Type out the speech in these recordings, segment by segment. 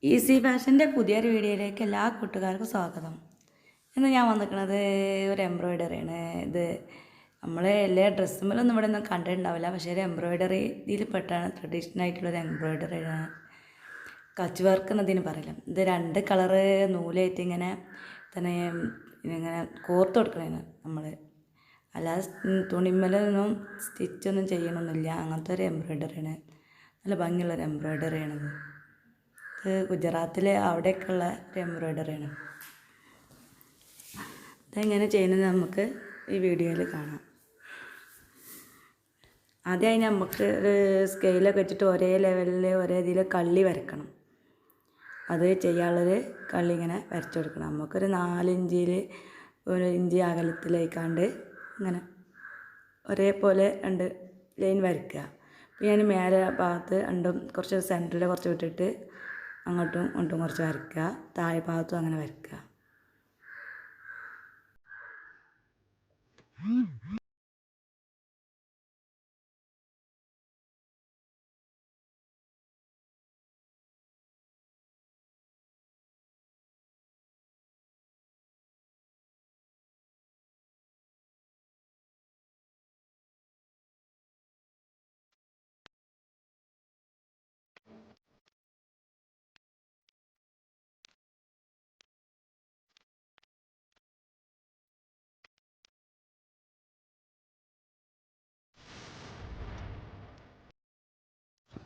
Easy ഫാഷൻ്റെ പുതിയൊരു വീഡിയോയിലേക്ക് എല്ലാ കൂട്ടുകാർക്കും സ്വാഗതം. ഇന്ന് ഞാൻ വന്നിരിക്കുന്നത് ഒരു എംബ്രോയ്ഡറിയാണ്. ഇത് നമ്മൾ എല്ലാ ഡ്രസ്സുമേലൊന്നും ഇവിടെ ഒന്നും കണ്ടിട്ടുണ്ടാവില്ല, പക്ഷേ ഒരു എംബ്രോയ്ഡറി ഇതിൽ പെട്ടാണ്, ട്രഡീഷണൽ ആയിട്ടുള്ളൊരു എംബ്രോയ്ഡറിയാണ്. കച്ച് വർക്ക് എന്നതിന് പറയില്ല. ഇത് 2 കളറ് നൂലായിട്ട് ഇങ്ങനെ തന്നെ ഇങ്ങനെ കോർത്ത് കൊടുക്കണേന് നമ്മൾ, അല്ലാതെ തുണിമേലൊന്നും സ്റ്റിച്ചൊന്നും ചെയ്യണമെന്നില്ല. അങ്ങനത്തെ ഒരു എംബ്രോയ്ഡറിയാണ്, നല്ല ഭംഗിയുള്ളൊരു എംബ്രോയ്ഡറിയാണിത്. ഇത് ഗുജറാത്തിലെ അവിടെയൊക്കെയുള്ള ഒരു എംബ്രോയ്ഡറിയാണ്. ഇതെങ്ങനെ ചെയ്യുന്നത് നമുക്ക് ഈ വീഡിയോയിൽ കാണാം. ആദ്യമായി നമുക്ക് ഒരു സ്കെയിലൊക്കെ വെച്ചിട്ട് ഒരേ ലെവലിൽ ഒരേ ഇതിൽ കള്ളി വരക്കണം. അത് ചെയ്യാനുള്ളൊരു കള്ളി ഇങ്ങനെ വരച്ചു കൊടുക്കണം. നമുക്കൊരു 4 ഇഞ്ചിൽ 1 ഇഞ്ച് അകലത്തിലേക്കാണ്ട് ഇങ്ങനെ ഒരേപോലെ 2 ലൈൻ വരയ്ക്കുക. പിന്നെ അതിന് മേലെ ഭാഗത്ത് കുറച്ച് സെൻറ്ററിൽ കുറച്ച് വിട്ടിട്ട് അങ്ങോട്ടും ഇങ്ങോട്ടും കുറച്ച് വരയ്ക്കുക. താഴെ ഭാഗത്തും അങ്ങനെ വരയ്ക്കുക.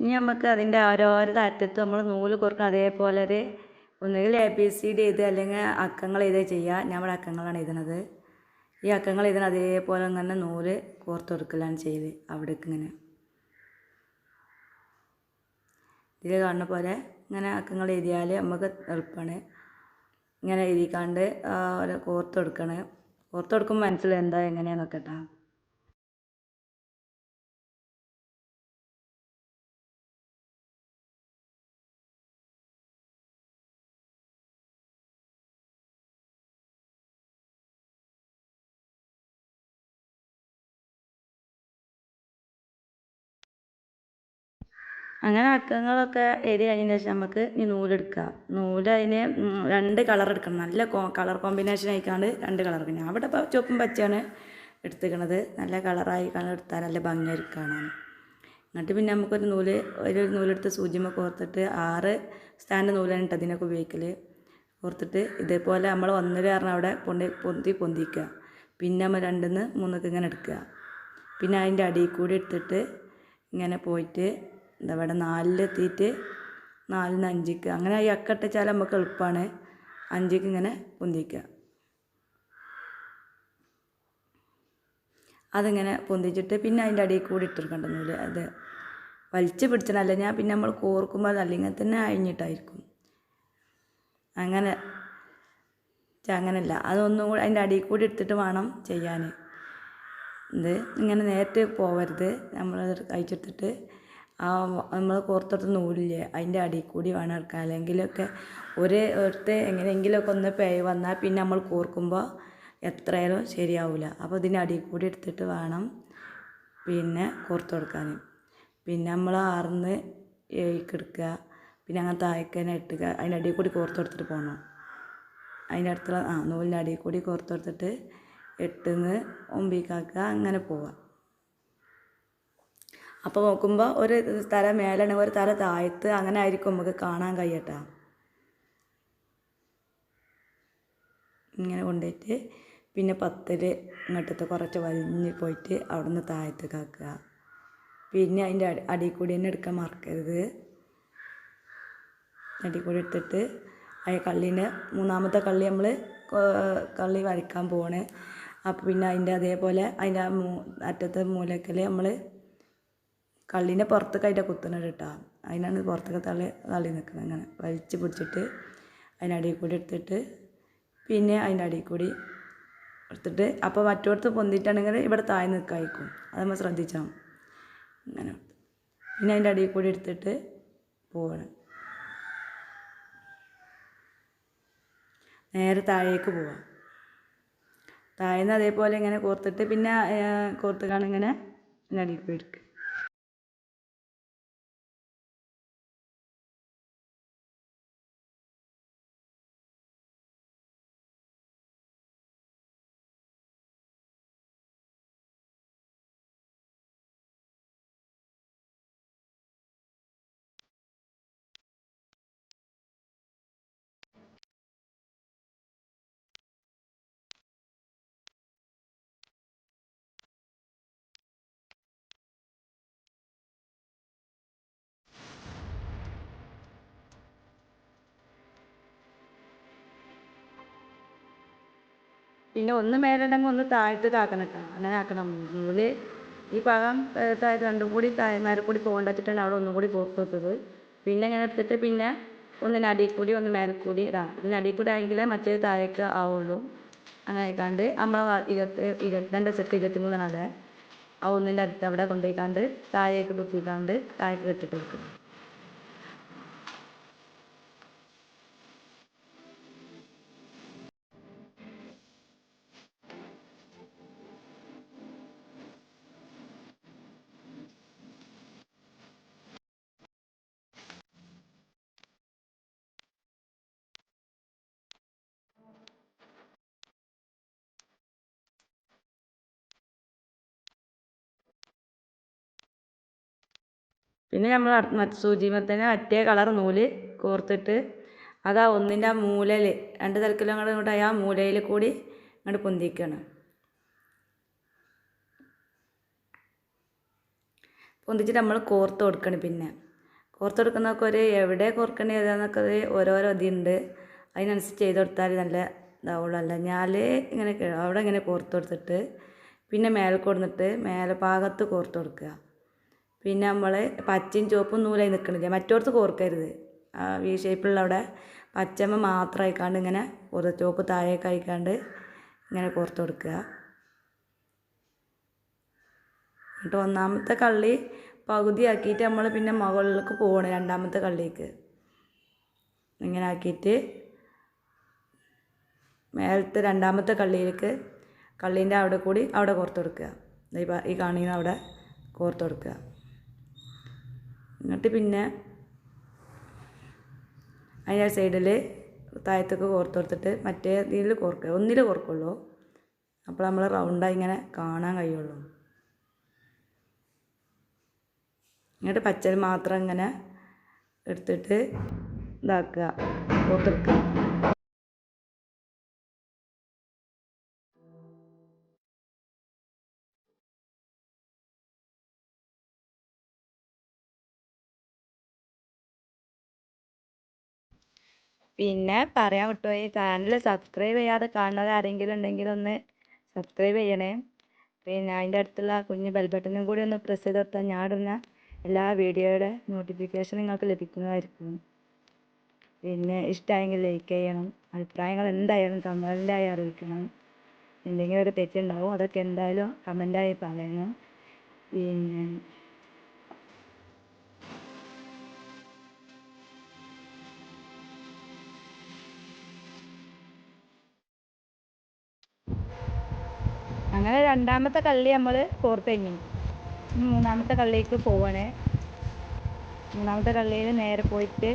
ഇനി നമുക്ക് അതിൻ്റെ ഓരോരോ അറ്റത്ത് നമ്മൾ നൂല് കോർക്കണം. അതേപോലെ ഒരു ഒന്നുകിൽ ABCD എഴുതുക, അല്ലെങ്കിൽ അക്കങ്ങൾ എഴുതുക ചെയ്യുക. ഞാൻ ഇവിടെ അക്കങ്ങളാണ് എഴുതുന്നത്. ഈ അക്കങ്ങൾ എഴുതുന്ന അതേപോലെ തന്നെ നൂല് കോർത്ത് കൊടുക്കലാണ് ചെയ്ത് അവിടേക്ക് ഇങ്ങനെ ഇതിൽ കാണുന്ന പോലെ ഇങ്ങനെ അക്കങ്ങൾ എഴുതിയാൽ നമുക്ക് എളുപ്പമാണ്. ഇങ്ങനെ എഴുതിക്കാണ്ട് കോർത്ത് കൊടുക്കണം. കോർത്ത് കൊടുക്കുമ്പോൾ മനസ്സിലായി എന്താ എങ്ങനെയാണെന്നൊക്കെ കേട്ടോ. അങ്ങനെ അക്കങ്ങളൊക്കെ എഴുതി കഴിഞ്ഞതിന് ശേഷം നമുക്ക് ഈ നൂലെടുക്കുക. അതിന് 2 കളർ എടുക്കണം. നല്ല കളർ കോമ്പിനേഷൻ ആയിക്കാണ്ട് 2 കളർ. പിന്നെ അവിടെ ഇപ്പോൾ ചുവപ്പും പച്ചയാണ് എടുത്തിരിക്കണത്. നല്ല കളറായി എടുത്താൽ നല്ല ഭംഗിയായിരിക്കും കാണാൻ. എന്നിട്ട് പിന്നെ നമുക്കൊരു നൂലെടുത്ത് സൂചിമ കോർത്തിട്ട് 6 സ്റ്റാൻഡ് നൂലാണ് കേട്ടോ അതിനൊക്കെ ഉപയോഗിക്കൽ. കോർത്തിട്ട് ഇതേപോലെ നമ്മൾ 1 കാരണം അവിടെ പൊന്തിക്കുക. പിന്നെ നമ്മൾ 2-ന്ന് 3-ക്ക് ഇങ്ങനെ എടുക്കുക. പിന്നെ അതിൻ്റെ അടിയിൽ കൂടി എടുത്തിട്ട് ഇങ്ങനെ പോയിട്ട് ഇവിടെ 4-ലെത്തിയിട്ട് 4-ന്ന് 5-ക്ക് അങ്ങനെ ഈ അക്കട്ടിച്ചാൽ നമുക്ക് എളുപ്പമാണ്. 5-ക്ക് ഇങ്ങനെ പൊന്തിക്കുക. അതിങ്ങനെ പൊന്തിച്ചിട്ട് പിന്നെ അതിൻ്റെ അടിയിൽ കൂടി ഇട്ടെടുക്കേണ്ട നൂല് അത് വലിച്ച് പിടിച്ചണല്ല. ഞാൻ പിന്നെ നമ്മൾ കോർക്കുമ്പോൾ അല്ലെങ്കിൽ തന്നെ അഴിഞ്ഞിട്ടായിരിക്കും. അങ്ങനെയല്ല, അതൊന്നും കൂടി അതിൻ്റെ അടിയിൽ കൂടി എടുത്തിട്ട് വേണം ചെയ്യാൻ. ഇത് ഇങ്ങനെ നേരത്തെ പോവരുത്. നമ്മൾ കഴിച്ചെടുത്തിട്ട് നമ്മൾ കോർത്തെടുത്ത നൂലില്ലേ അതിൻ്റെ അടിയിൽ കൂടി വേണം എടുക്കാൻ. അല്ലെങ്കിലൊക്കെ എങ്ങനെയെങ്കിലുമൊക്കെ ഒന്ന് പേയ് വന്നാൽ പിന്നെ നമ്മൾ കോർക്കുമ്പോൾ എത്രയായാലും ശരിയാവില്ല. അപ്പോൾ ഇതിൻ്റെ അടിയിൽ കൂടി എടുത്തിട്ട് വേണം പിന്നെ കോർത്ത് കൊടുക്കാൻ. പിന്നെ നമ്മൾ 6-ന്ന് 7-ക്ക് എടുക്കുക. പിന്നെ അങ്ങനെ താഴേക്ക് തന്നെ ഇട്ടുക. അതിൻ്റെ അടിയിൽ കൂടി കോർത്ത് കൊടുത്തിട്ട് പോകണം. അതിൻ്റെ അടുത്തുള്ള നൂലിൻ്റെ അടിയിൽ കൂടി കോർത്ത് കൊടുത്തിട്ട് 8-ന്ന് 9-ക്ക് ആക്കുക. അങ്ങനെ പോവുക. അപ്പോൾ നോക്കുമ്പോൾ ഒരു തല മേലാണെങ്കിൽ ഒരു തല താഴത്ത് അങ്ങനെ ആയിരിക്കും നമുക്ക് കാണാൻ കഴിയട്ടോ. ഇങ്ങനെ കൊണ്ടുപോയിട്ട് പിന്നെ 10-ൽ ഇങ്ങോട്ടത്തെ കുറച്ച് വലിഞ്ഞ് പോയിട്ട് അവിടുന്ന് താഴത്തേക്ക് ആക്കുക. പിന്നെ അതിൻ്റെ അടിയിൽ കൂടി തന്നെ എടുക്കാൻ മറക്കരുത്. അടിയിൽ കൂടി എടുത്തിട്ട് ആ കള്ളീൻ്റെ 3-മത്തെ കള്ളി നമ്മൾ കള്ളി വരയ്ക്കാൻ പോവാണ്. അപ്പോൾ പിന്നെ അതിൻ്റെ അതേപോലെ അതിൻ്റെ അറ്റത്തെ മൂലക്കൽ നമ്മൾ കള്ളീൻ്റെ പുറത്തേക്കായിട്ട് കുത്തുന്നത് കേട്ടോ. അതിനാണ് പുറത്തൊക്കെ തള്ളി നിൽക്കുന്നത്. അങ്ങനെ വലിച്ച് പിടിച്ചിട്ട് അതിനടിയിൽ കൂടി എടുത്തിട്ട് പിന്നെ അതിൻ്റെ അടിയിൽ കൂടി എടുത്തിട്ട് അപ്പോൾ മറ്റോടത്ത് പൊന്തിട്ടാണെങ്കിൽ ഇവിടെ താഴെ നിൽക്കായിരിക്കും. അത് നമ്മൾ ശ്രദ്ധിച്ചാൽ അങ്ങനെ. പിന്നെ അതിൻ്റെ അടിയിൽ കൂടി എടുത്തിട്ട് പോവാണ്. നേരെ താഴേക്ക് പോവാം. താഴേന്ന് അതേപോലെ ഇങ്ങനെ കോർത്തിട്ട് പിന്നെ കോർത്ത് കാണിങ്ങനെ അടിയിൽ പോയി എടുക്കുക. പിന്നെ ഒന്ന് മേലുണ്ടെങ്കിൽ ഒന്ന് താഴത്തേക്കാക്കണം കേട്ടോ. അങ്ങനെ ആക്കണം. നൂല് ഈ ഭാഗം രണ്ടും കൂടി മേലെ കൂടി പോകേണ്ട വെച്ചിട്ടാണ് അവിടെ ഒന്നും കൂടി കോർത്ത് വെച്ചത്. പിന്നെ ഇങ്ങനെ എടുത്തിട്ട് പിന്നെ ഒന്നിന് അടിയിൽ കൂടി ഒന്ന് മേലെ കൂടി ഇടാം. ഇതിന് അടിയിൽ കൂടി ആയെങ്കിലേ മറ്റേത് താഴേക്ക് ആവുള്ളൂ. അങ്ങനെ ആയിക്കാണ്ട് നമ്മൾ 22 സെറ്റ് 23 അതെ ആ ഒന്നിൻ്റെ അടുത്ത് അവിടെ കൊണ്ടുപോയിക്കാണ്ട് താഴേക്ക് കുത്തിക്കാണ്ട് താഴേക്ക് വെച്ചിട്ട് വെക്കും. പിന്നെ നമ്മൾ സൂചിമേ തന്നെ മറ്റേ കളർ നൂല് കോർത്തിട്ട് അതാ ഒന്നിൻ്റെ ആ മൂലയിൽ 2 തലക്കിലും ഇങ്ങോട്ടായി ആ മൂലയിൽ കൂടി അങ്ങോട്ട് പൊന്തിക്കണം. പൊന്തിച്ചിട്ട് നമ്മൾ കോർത്ത് കൊടുക്കണം. പിന്നെ കോർത്ത് കൊടുക്കുന്നതൊക്കെ ഒരു എവിടെ കോർക്കണേ ഏതാന്നൊക്കെ ഓരോരോ ഇതുണ്ട്. അതിനനുസരിച്ച് ചെയ്ത് കൊടുത്താൽ നല്ല ഇതാവുള്ളൂ. അല്ല ഞാൻ ഇങ്ങനെ അവിടെ ഇങ്ങനെ കോർത്ത് കൊടുത്തിട്ട് പിന്നെ മേലെ കൊടുത്തിട്ട് മേലെ ഭാഗത്ത് കോർത്ത് കൊടുക്കുക. പിന്നെ നമ്മൾ പച്ചയും ചുവപ്പും നൂലായി നിൽക്കണില്ല, മറ്റോടത്ത് കോർക്കരുത്. ആ വി ഷേപ്പിലുള്ള അവിടെ പച്ചമ്മ മാത്രം ആയിക്കാണ്ട് ഇങ്ങനെ ചുവപ്പ് താഴേക്ക് ആയിക്കാണ്ട് ഇങ്ങനെ കോർത്ത് കൊടുക്കുക. എന്നിട്ട് ഒന്നാമത്തെ കള്ളി പകുതിയാക്കിയിട്ട് നമ്മൾ പിന്നെ മുകളിലേക്ക് പോകണം. രണ്ടാമത്തെ കള്ളിക്ക് ഇങ്ങനെ ആക്കിയിട്ട് മേലത്തെ രണ്ടാമത്തെ കള്ളിയിലേക്ക് കള്ളീൻ്റെ അവിടെ കൂടി അവിടെ കോർത്ത് കൊടുക്കുക. ഈ കാണിക്കുന്ന അവിടെ കോർത്ത് കൊടുക്കുക. എന്നിട്ട് പിന്നെ അതിൻ്റെ സൈഡിൽ താഴത്തേക്ക് കോർത്ത് കൊടുത്തിട്ട് മറ്റേ ഇതിൽ കോർക്കുക. ഒന്നിൽ കോർക്കുള്ളൂ. അപ്പോൾ നമ്മൾ റൗണ്ടായി ഇങ്ങനെ കാണാൻ കഴിയുള്ളൂ. എന്നിട്ട് പച്ചൽ മാത്രം ഇങ്ങനെ എടുത്തിട്ട് ഇതാക്കുക, കോർത്തെടുക്കുക. പിന്നെ പറയാൻ വിട്ടുപോയി, ചാനൽ സബ്സ്ക്രൈബ് ചെയ്യാതെ കാണുന്നത് ആരെങ്കിലും ഉണ്ടെങ്കിൽ ഒന്ന് സബ്സ്ക്രൈബ് ചെയ്യണേ. പിന്നെ അതിൻ്റെ അടുത്തുള്ള കുഞ്ഞ് ബെൽ ബട്ടണും കൂടി ഒന്ന് പ്രസ് ചെയ്ത് കൊടുത്താൽ ഞാൻ ഇടുന്ന എല്ലാ വീഡിയോയുടെ നോട്ടിഫിക്കേഷൻ നിങ്ങൾക്ക് ലഭിക്കുന്നതായിരിക്കും. പിന്നെ ഇഷ്ടമായെങ്കിൽ ലൈക്ക് ചെയ്യണം. അഭിപ്രായങ്ങൾ എന്തായാലും കമൻറ്റായി അറിയിക്കണം. എന്തെങ്കിലും ഒരു തെറ്റുണ്ടാവും, അതൊക്കെ എന്തായാലും കമൻറ്റായി പറയണം. പിന്നെ അങ്ങനെ രണ്ടാമത്തെ കള്ളി നമ്മൾ കോർത്ത് കഴിഞ്ഞു. മൂന്നാമത്തെ കള്ളിക്ക് പോവണേ. മൂന്നാമത്തെ കള്ളിയിൽ നേരെ പോയിട്ട്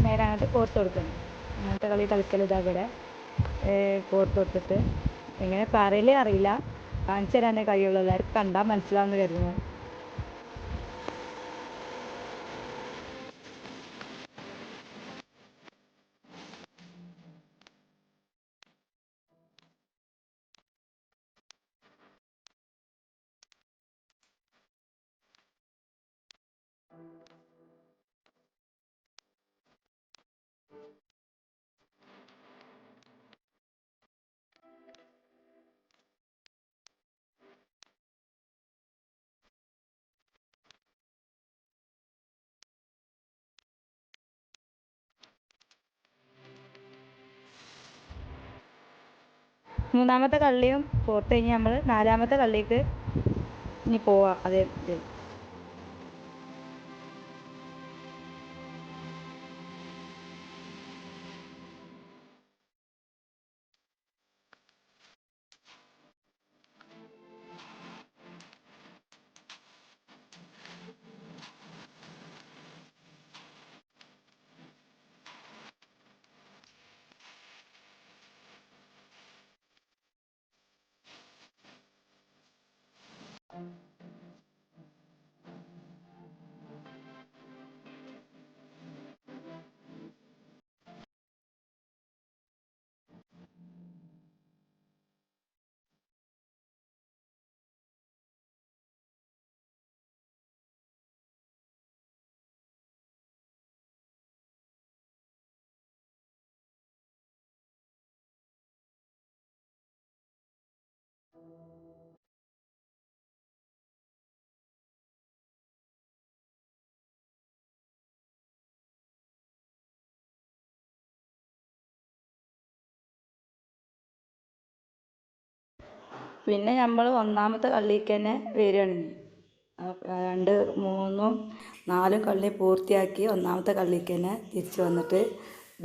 നേരെ അങ്ങോട്ട് കോർത്ത് കൊടുക്കണം. അങ്ങനത്തെ കളി കളിക്കൽ ഇതവിടെ കോർത്ത് കൊടുത്തിട്ട് എങ്ങനെ പറയലേ അറിയില്ല, കാണിച്ചു തരാനേ കഴിയുള്ളൂ. എല്ലാവർക്കും കണ്ടാൽ മനസ്സിലാവുമെന്ന് കരുതുന്നു. മൂന്നാമത്തെ കള്ളിയും കോർത്ത് കഴിഞ്ഞ് നമ്മൾ നാലാമത്തെ കള്ളിക്ക് ഇനി പോവാം. അതേ ഇത് പിന്നെ നമ്മൾ ഒന്നാമത്തെ കള്ളിക്ക് തന്നെ വരികയാണ്. 2, 3, 4 കള്ളി പൂർത്തിയാക്കി ഒന്നാമത്തെ കള്ളിക്ക് തന്നെ തിരിച്ച് വന്നിട്ട്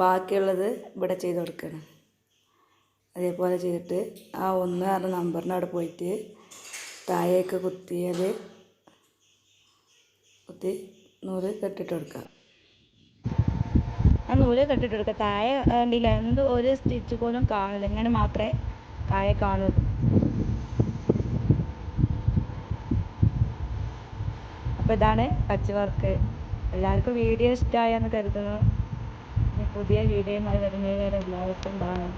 ബാക്കിയുള്ളത് ഇവിടെ ചെയ്ത് കൊടുക്കണം. അതേപോലെ ചെയ്തിട്ട് ആ 1 പറഞ്ഞ നമ്പറിന് അവിടെ പോയിട്ട് താഴേക്ക് കുത്തി നൂല് കെട്ടിട്ട് കൊടുക്കുക. ആ നൂല് കെട്ടിട്ട് കൊടുക്കുക. താഴെ കണ്ടില്ല, ഒരു സ്റ്റിച്ച് പോലും കാണില്ല. ഇങ്ങനെ മാത്രമേ താഴെ കാണുള്ളൂ. അപ്പോൾ ഇതാണ് പച്ച് വർക്ക്. എല്ലാവർക്കും വീഡിയോ ഇഷ്ടമായെന്ന് കരുതുന്നു. പുതിയ വീഡിയോയുമായി വരുന്നവരെ എല്ലാവർക്കും കാണാം.